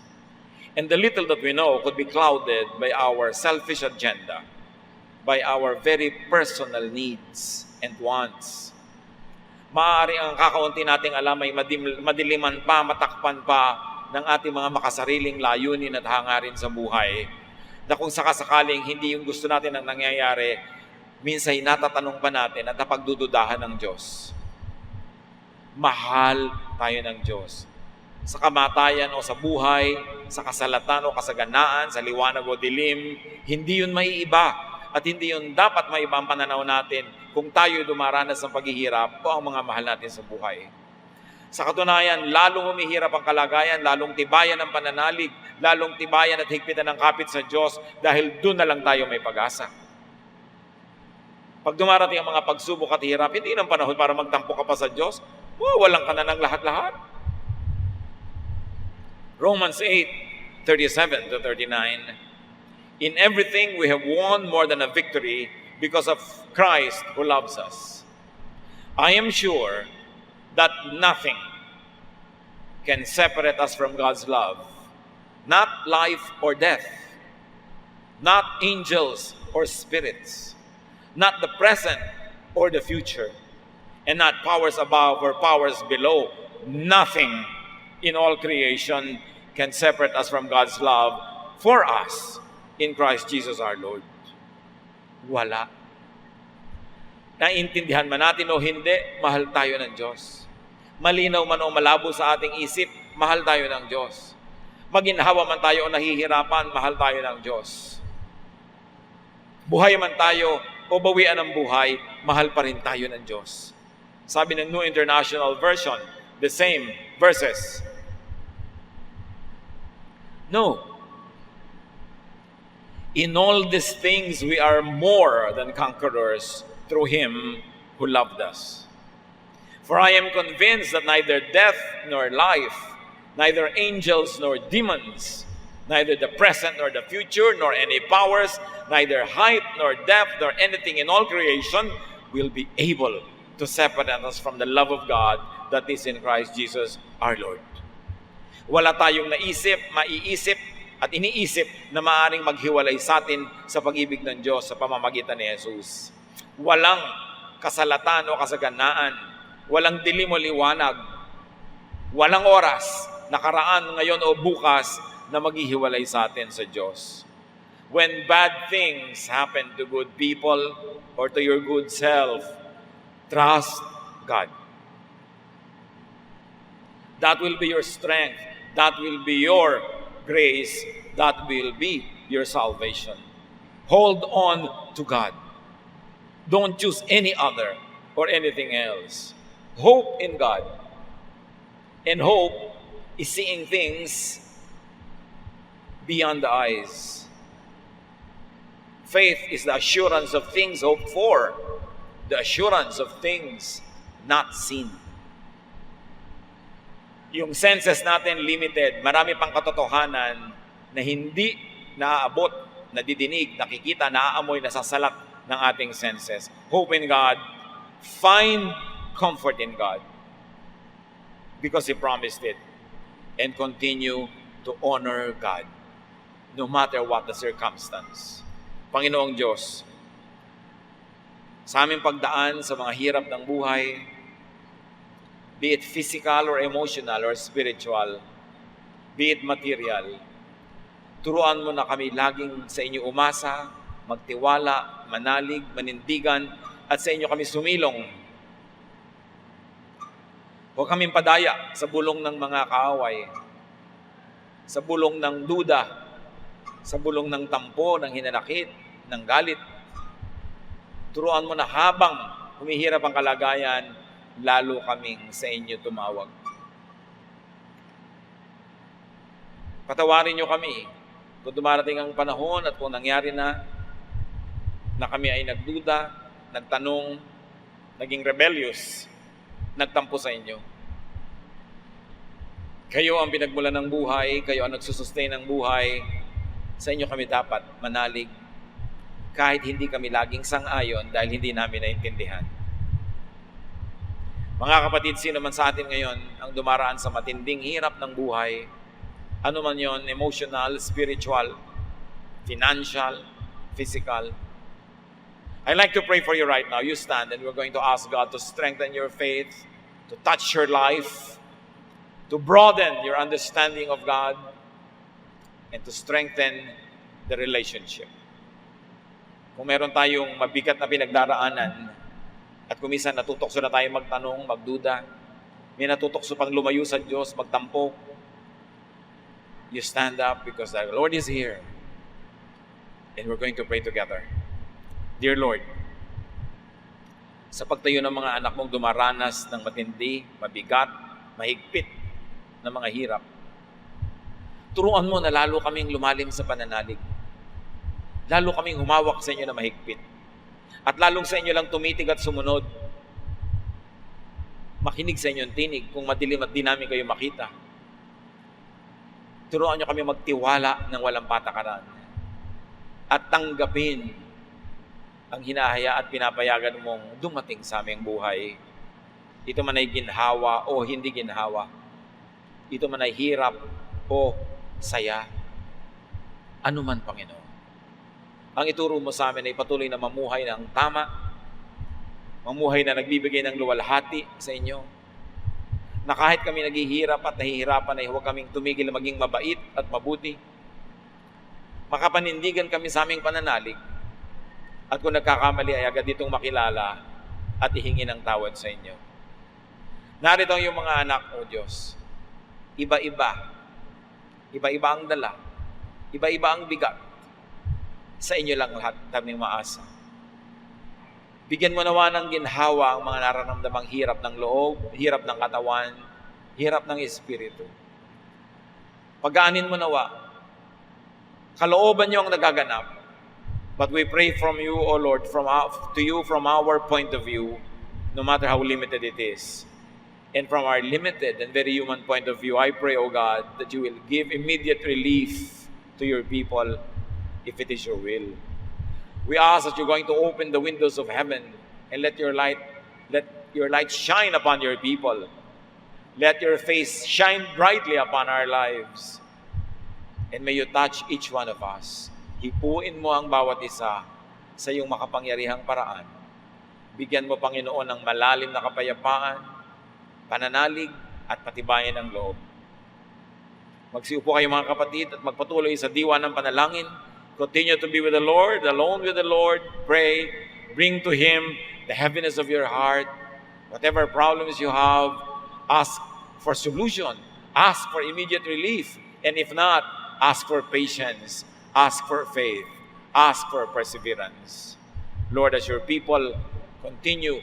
And the little that we know could be clouded by our selfish agenda, by our very personal needs and wants. Maaari ang kakaunti nating alam ay madiliman pa, matakpan pa ng ating mga makasariling layunin at hangarin sa buhay, na kung sakasakaling hindi yung gusto natin ang nangyayari, minsan natatanong pa natin at napagdududahan ng Diyos. Mahal tayo ng Diyos. Sa kamatayan o sa buhay, sa kasalatan o kasaganaan, sa liwanag o dilim, hindi yun maiiba at hindi yun dapat maiba ang pananaw natin kung tayo dumaranas ng paghihirap o ang mga mahal natin sa buhay. Sa katunayan, lalong humihirap ang kalagayan, lalong tibayan ang pananalig, lalong tibayan at higpitan ang kapit sa Diyos dahil doon na lang tayo may pag-asa. Pag dumarating ang mga pagsubok at hirap, hindi ng panahon para magtampo ka pa sa Diyos. Walang ka na ng lahat-lahat. Romans 8:37 to 39. In everything we have won more than a victory because of Christ who loves us. I am sure that nothing can separate us from God's love. Not life or death. Not angels or spirits. Not the present or the future. And not powers above or powers below. Nothing in all creation can separate us from God's love for us in Christ Jesus our Lord. Wala. Naintindihan man natin o hindi, mahal tayo ng Diyos. Malinaw man o malabo sa ating isip, mahal tayo ng Diyos. Maginhawa man tayo o nahihirapan, mahal tayo ng Diyos. Buhay man tayo o bawian ng buhay, mahal pa rin tayo ng Diyos. Sabi ng New International Version, the same verses. No. In all these things, we are more than conquerors through Him who loved us. For I am convinced that neither death nor life, neither angels nor demons, neither the present nor the future, nor any powers, neither height nor depth, nor anything in all creation will be able to separate us from the love of God that is in Christ Jesus our Lord. Wala tayong naisip, maiisip, at iniisip na maaaring maghiwalay sa atin sa pag-ibig ng Diyos sa pamamagitan ni Jesus. Walang kasalatan o kasaganaan, walang dilim o liwanag, walang oras, nakaraan, ngayon o bukas na maghihiwalay sa atin sa Diyos. When bad things happen to good people or to your good self, trust God. That will be your strength. That will be your grace. That will be your salvation. Hold on to God. Don't choose any other or anything else. Hope in God. And hope is seeing things beyond the eyes. Faith is the assurance of things hoped for, the assurance of things not seen. Yung senses natin limited, marami pang katotohanan na hindi naaabot, nadidinig, nakikita, naaamoy, nasasalat ng ating senses. Hope in God, find comfort in God because He promised it, and continue to honor God no matter what the circumstance. Panginoong Diyos, sa aming pagdaan sa mga hirap ng buhay, be it physical or emotional or spiritual, be it material, turuan mo na kami laging sa inyo umasa, magtiwala, manalig, manindigan, at sa inyo kami sumilong. Huwag kaming padaya sa bulong ng mga kaaway, sa bulong ng duda, sa bulong ng tampo, ng hinanakit, ng galit. Turuan mo na habang humihirap ang kalagayan, lalo kaming sa inyo tumawag. Patawarin niyo kami kung dumarating ang panahon at kung nangyari na kami ay nagduda, nagtanong, naging rebellious, nagtampo sa inyo. Kayo ang pinagmulan ng buhay, kayo ang nagsusustain ng buhay, sa inyo kami dapat manalig kahit hindi kami laging sang-ayon dahil hindi namin naintindihan. Mga kapatid, sino man sa atin ngayon ang dumaraan sa matinding hirap ng buhay, ano man yon, emotional, spiritual, financial, physical, I'd like to pray for you right now. You stand and we're going to ask God to strengthen your faith, to touch your life, to broaden your understanding of God, and to strengthen the relationship. Kung meron tayong mabigat na pinagdaraanan, at kung minsan natutokso na tayo magtanong, magduda, may natutokso pang lumayo sa Diyos, magtampo, you stand up because the Lord is here. And we're going to pray together. Dear Lord, sa pagtayo ng mga anak mong dumaranas ng matindi, mabigat, mahigpit na mga hirap, turuan mo na lalo kaming lumalim sa pananalig. Lalo kaming humawak sa inyo na mahigpit. At lalong sa inyo lang tumitig at sumunod. Makinig sa inyong tinig kung madilim at di namin kayo makita. Turuan nyo kami magtiwala ng walang patakaran at tanggapin ang hinahaya at pinapayagan mong dumating sa aming buhay. Ito man ay ginhawa o hindi ginhawa. Ito man ay hirap o saya. Ano man, Panginoon. Ang ituro mo sa amin ay patuloy na mamuhay ng tama, mamuhay na nagbibigay ng luwalhati sa inyo, na kahit kami naghihirap at nahihirapan ay huwag kaming tumigil na maging mabait at mabuti. Makapanindigan kami sa aming pananalig. At kung nagkakamali ay agad ditong makilala at ihingi ng tawad sa inyo. Narito ang iyong mga anak, O Diyos. Iba-iba. Iba-iba ang dala. Iba-iba ang bigat. Sa inyo lang lahat kami maasa. Bigyan mo nawa ng ginhawa ang mga nararamdamang hirap ng loob, hirap ng katawan, hirap ng espiritu. Pagaanin mo nawa, kalooban niyo ang nagaganap. But we pray from you, O Lord, to you from our point of view, no matter how limited it is. And from our limited and very human point of view, I pray, O God, that you will give immediate relief to your people if it is your will. We ask that you're going to open the windows of heaven and let your light shine upon your people. Let your face shine brightly upon our lives. And may you touch each one of us. Hipuin mo ang bawat isa sa iyong makapangyarihang paraan. Bigyan mo, Panginoon, ng malalim na kapayapaan, pananalig, at patibayan ng loob. Magsiupo kayo mga kapatid at magpatuloy sa diwa ng panalangin. Continue to be with the Lord, alone with the Lord. Pray, bring to Him the heaviness of your heart. Whatever problems you have, ask for solution. Ask for immediate relief. And if not, ask for patience. Ask for faith. Ask for perseverance. Lord, as your people continue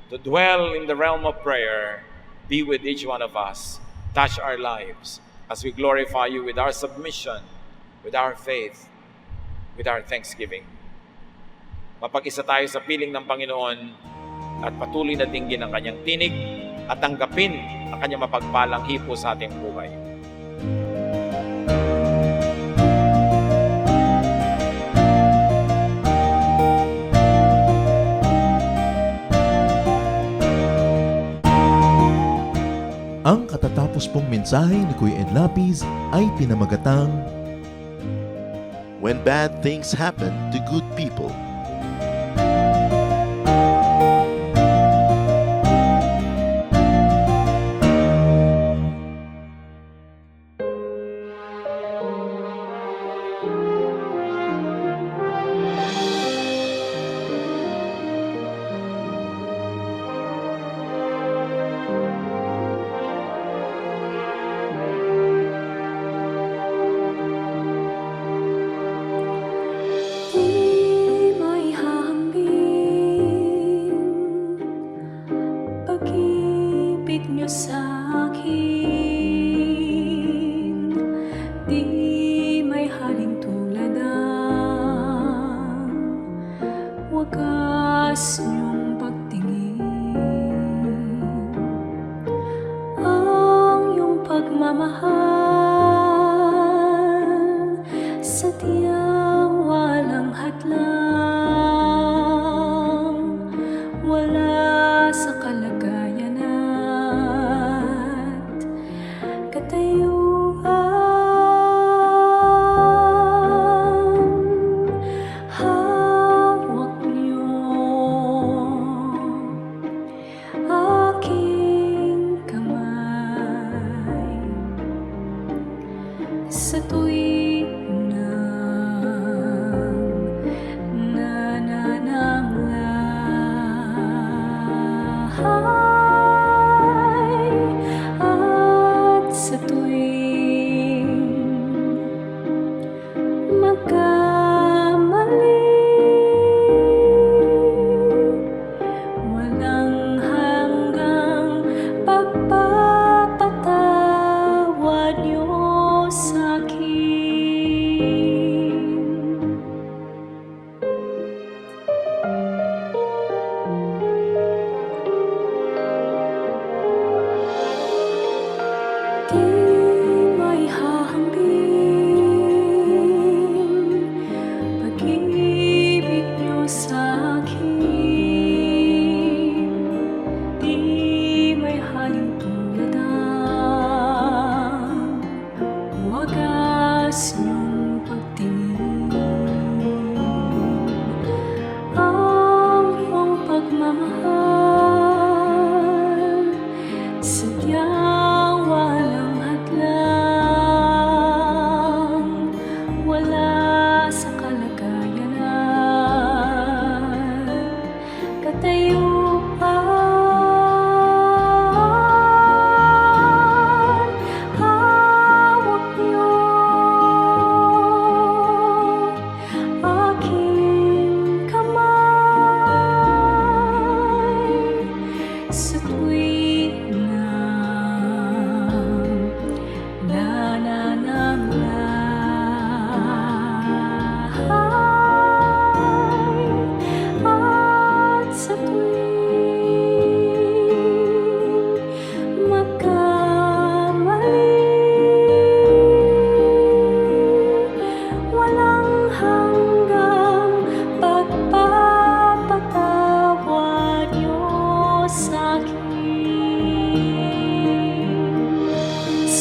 to dwell in the realm of prayer, be with each one of us. Touch our lives as we glorify you with our submission, with our faith, with our thanksgiving. Mapag-isa tayo sa piling ng Panginoon at patuloy na dinggin ang kanyang tinig at tanggapin ang kanyang mapagpalang hipo sa ating buhay. Ang katatapos pong mensahe ni Kuya Ed Lapis ay pinamagatang When bad things happen to good people. pagmamahal, sadyang walang hadlang, wala sa kalagayan at katayuan. Hawak niyo aking kamay sa tuwing nanananglahay at sa tuwing magkamali. Walang hanggang pagpapatawad niyo sa'kin. Di may hahambing pag-ibig niyo sa'kin. Di may halong tulad ang wagas niyong pagtingin. Ang iyong pagmamahal, sadyang walang hadlang, wala sa kalagayan at katayuan. Hawak niyo aking kamay sa tuwing nanananglahay at sa tuwing magkamali. Walang hanggang pagpapatawad niyo sa'kin.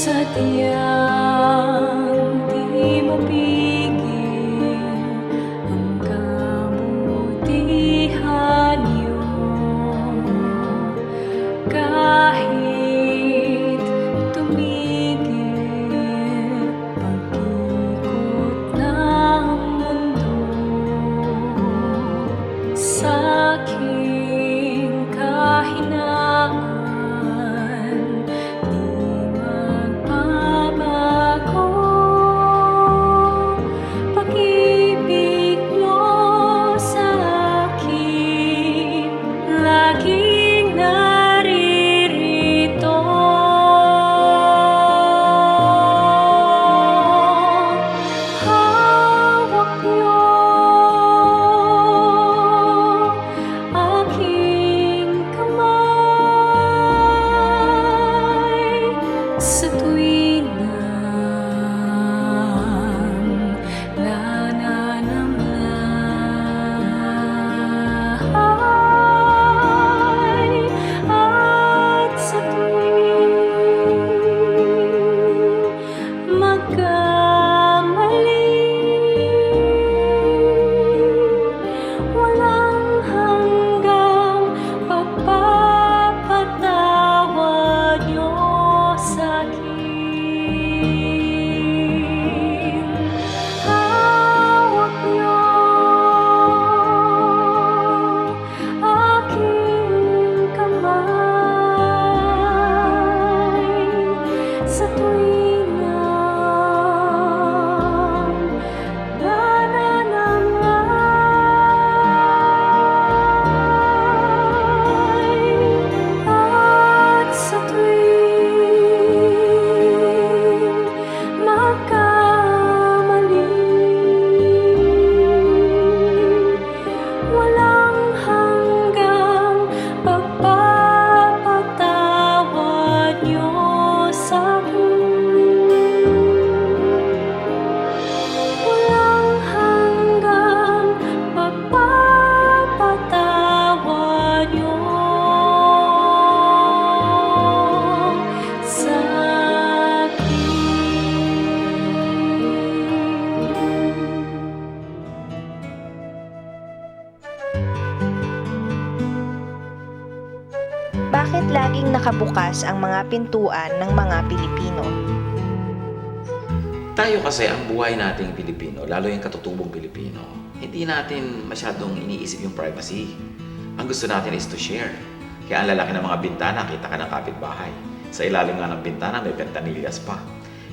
Sadyang di mapigil ang kabutihan niyo, kahit tumigil pag-ikot ng mundo. Sa'king kahinaan di magbabago. Pag-ibig niyo sa'kin laging naririto. Hawak niyo aking kamay sa tuwing nanananglahay at sa tuwing magkamali. Walang hanggang pagpapatawad niyo sa'kin. Hawak niyo aking kamay sa tuwing nanananglahay at sa tuwing magkamali. Walang hanggang pagpapatawad niyo sa'kin. nakabukas ang mga pintuan ng mga Pilipino. Tayo kasi ang buhay nating Pilipino, lalo yung katutubong Pilipino, hindi natin masyadong iniisip yung privacy. Ang gusto natin is to share. Kaya ang lalaki ng mga bintana, kita ka ng kapitbahay. Sa ilalim nga ng bintana, may ventanillas pa.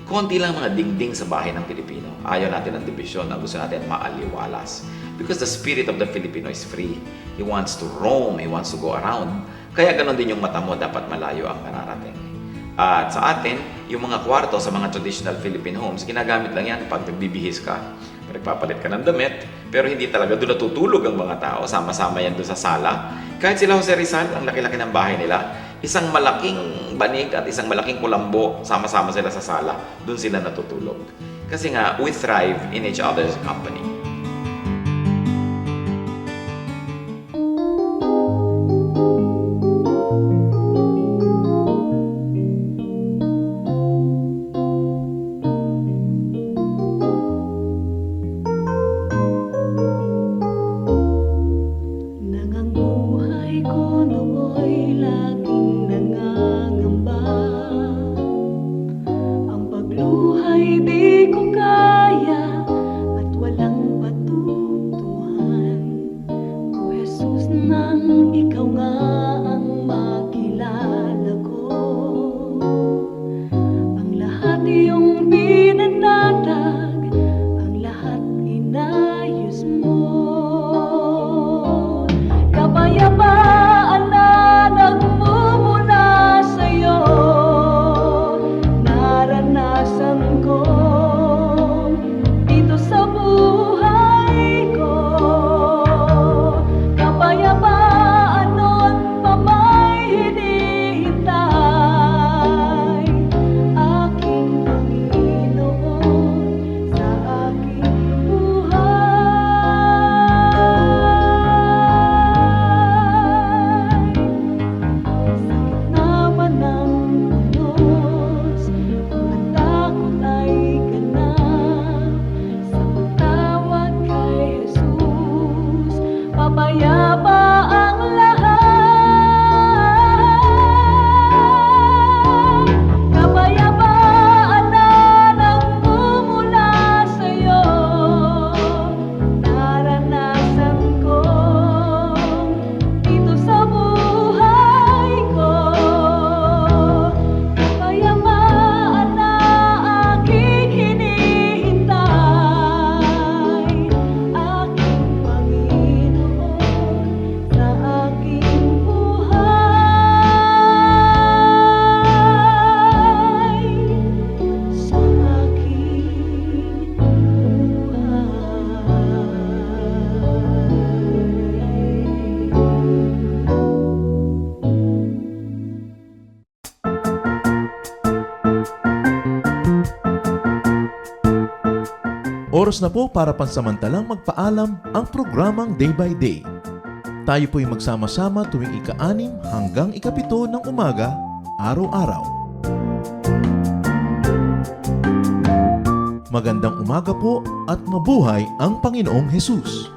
Konti lang mga dingding sa bahay ng Pilipino. Ayaw natin ng division. Ang gusto natin maaliwalas. Because the spirit of the Filipino is free. He wants to roam. He wants to go around. Kaya ganon din yung mata mo, dapat malayo ang nararating. At sa atin, yung mga kwarto sa mga traditional Philippine homes, ginagamit lang yan pag nagbibihis ka. Nagpapalit ka ng damit, pero hindi talaga doon natutulog ang mga tao. Sama-sama yan doon sa sala. Kahit sila Jose Rizal, ang laki-laki ng bahay nila, isang malaking banig at isang malaking kulambo, sama-sama sila sa sala. Doon sila natutulog. Kasi nga, we thrive in each other's company. Nang ang buhay ko nooy laging nangangamba, ang pagluhay di ko kaya at walang patutuhan. O Jesus, nang ikaw nga ang makilala ko, ang lahat iyong pinanatag, ang lahat inayos mo. Kapayapaan na nagmumula sa'yo, naranasan ko dito sa buhay ko. Kapayapaan nun pa may hinihintay, aking Panginoon sa aking buhay. Sakit naman ng unos, ang takot ay ganap. Sa pagtawag kay Jesus, papayapa ang lahat. Kapayapaan na nagmumula sa'yo, naranasan ko dito sa buhay ko. Kapayapaan na aking hinihintay, aking Panginoon sa aking buhay, sa aking Oras na po para pansamantalang magpaalam ang programang Day by Day. Tayo po'y magsama-sama tuwing ika-6 hanggang ika-7 ng umaga, araw-araw. Magandang umaga po at mabuhay ang Panginoong Hesus!